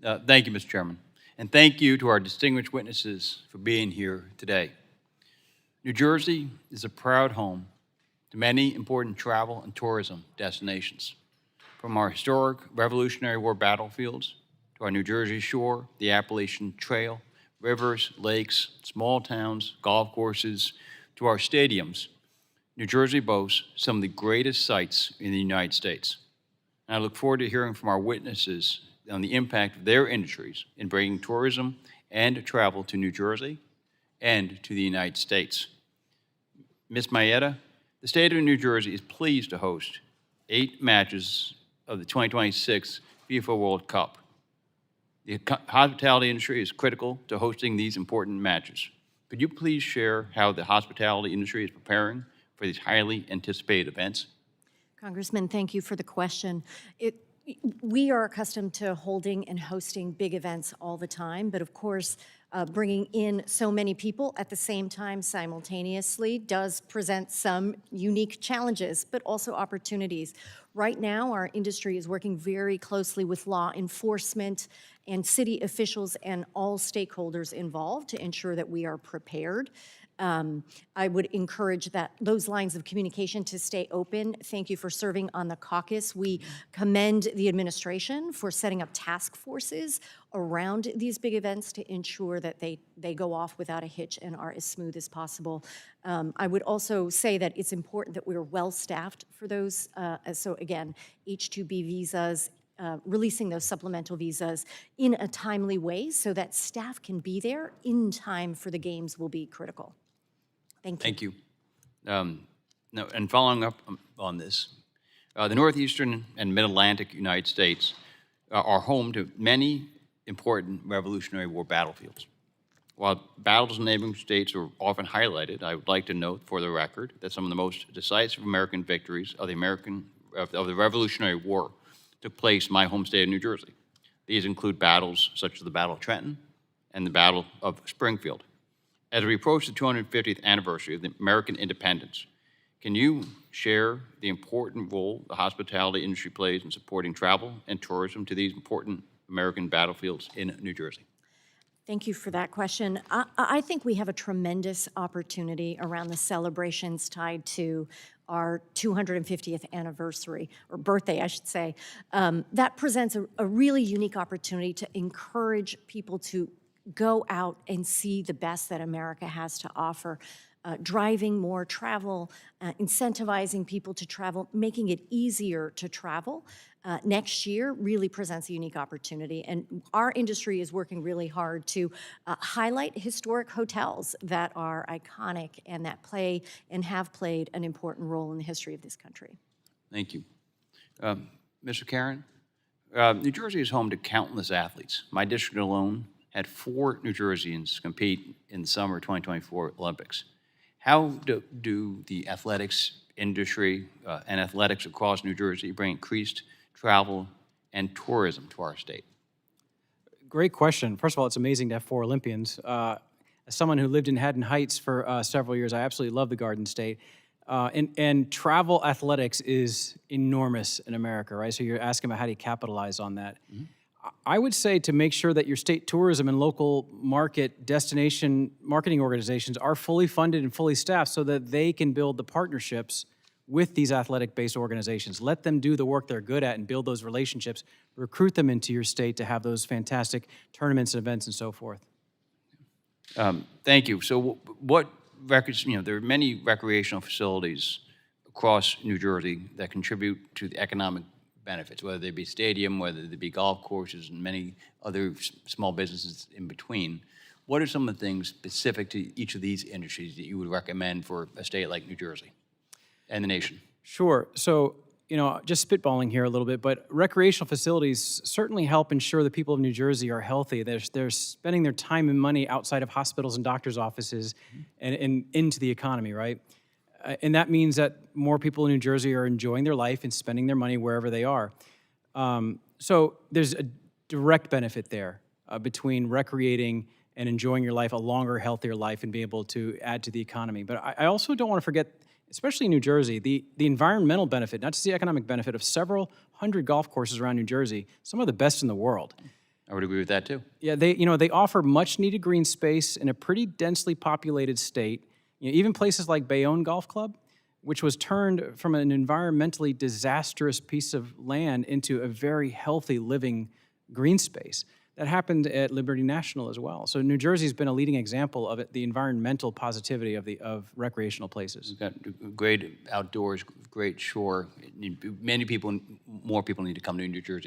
Thank you, Mr. Chairman. And thank you to our distinguished witnesses for being here today. New Jersey is a proud home to many important travel and tourism destinations. From our historic Revolutionary War battlefields to our New Jersey shore, the Appalachian Trail, rivers, lakes, small towns, golf courses, to our stadiums, New Jersey boasts some of the greatest sights in the United States. And I look forward to hearing from our witnesses on the impact of their industries in bringing tourism and travel to New Jersey and to the United States. Ms. Mayetta, the state of New Jersey is pleased to host 8 matches of the 2026 FIFA World Cup. The hospitality industry is critical to hosting these important matches. Could you please share how the hospitality industry is preparing for these highly anticipated events? Congressman, thank you for the question. We are accustomed to holding and hosting big events all the time, but of course, bringing in so many people at the same time simultaneously does present some unique challenges, but also opportunities. Right now, our industry is working very closely with law enforcement and city officials and all stakeholders involved to ensure that we are prepared. I would encourage those lines of communication to stay open. Thank you for serving on the caucus. We commend the administration for setting up task forces around these big events to ensure that they go off without a hitch and are as smooth as possible. I would also say that it's important that we're well-staffed for those. So again, H-2B visas, releasing those supplemental visas in a timely way so that staff can be there in time for the games will be critical. Thank you. No, and following up on this, the northeastern and mid-Atlantic United States are home to many important Revolutionary War battlefields. While battles in neighboring states are often highlighted, I would like to note for the record that some of the most decisive American victories of the Revolutionary War took place in my home state of New Jersey. These include battles such as the Battle of Trenton and the Battle of Springfield. As we approach the 250th anniversary of the American independence, can you share the important role the hospitality industry plays in supporting travel and tourism to these important American battlefields in New Jersey? Thank you for that question. I think we have a tremendous opportunity around the celebrations tied to our 250th anniversary, or birthday, I should say. That presents a really unique opportunity to encourage people to go out and see the best that America has to offer. Driving more travel, incentivizing people to travel, making it easier to travel next year really presents a unique opportunity. And our industry is working really hard to highlight historic hotels that are iconic and that play and have played an important role in the history of this country. Thank you. Mr. Kean, New Jersey is home to countless athletes. My district alone had 4 New Jerseyans compete in the summer 2024 Olympics. How do the athletics industry and athletics across New Jersey bring increased travel and tourism to our state? Great question. First of all, it's amazing to have 4 Olympians. As someone who lived in Haddon Heights for several years, I absolutely love the Garden State. And travel athletics is enormous in America, right? So you're asking about how do you capitalize on that. Mm-hmm. I would say to make sure that your state tourism and local market destination marketing organizations are fully funded and fully staffed so that they can build the partnerships with these athletic-based organizations. Let them do the work they're good at and build those relationships, recruit them into your state to have those fantastic tournaments and events and so forth. Thank you. So what records, there are many recreational facilities across New Jersey that contribute to the economic benefits, whether they be stadium, whether they be golf courses, and many other small businesses in between. What are some of the things specific to each of these industries that you would recommend for a state like New Jersey and the nation? Sure. So, just spitballing here a little bit, but recreational facilities certainly help ensure the people of New Jersey are healthy. They're spending their time and money outside of hospitals and doctors' offices and into the economy, right? And that means that more people in New Jersey are enjoying their life and spending their money wherever they are. So there's a direct benefit there between recreating and enjoying your life, a longer, healthier life, and being able to add to the economy. But I also don't want to forget, especially in New Jersey, the environmental benefit, not just the economic benefit of several hundred golf courses around New Jersey, some of the best in the world. I would agree with that too. Yeah, they offer much needed green space in a pretty densely populated state. Even places like Bayonne Golf Club, which was turned from an environmentally disastrous piece of land into a very healthy living green space. That happened at Liberty National as well. So New Jersey's been a leading example of the environmental positivity of recreational places. We've got great outdoors, great shore. More people need to come to New Jersey.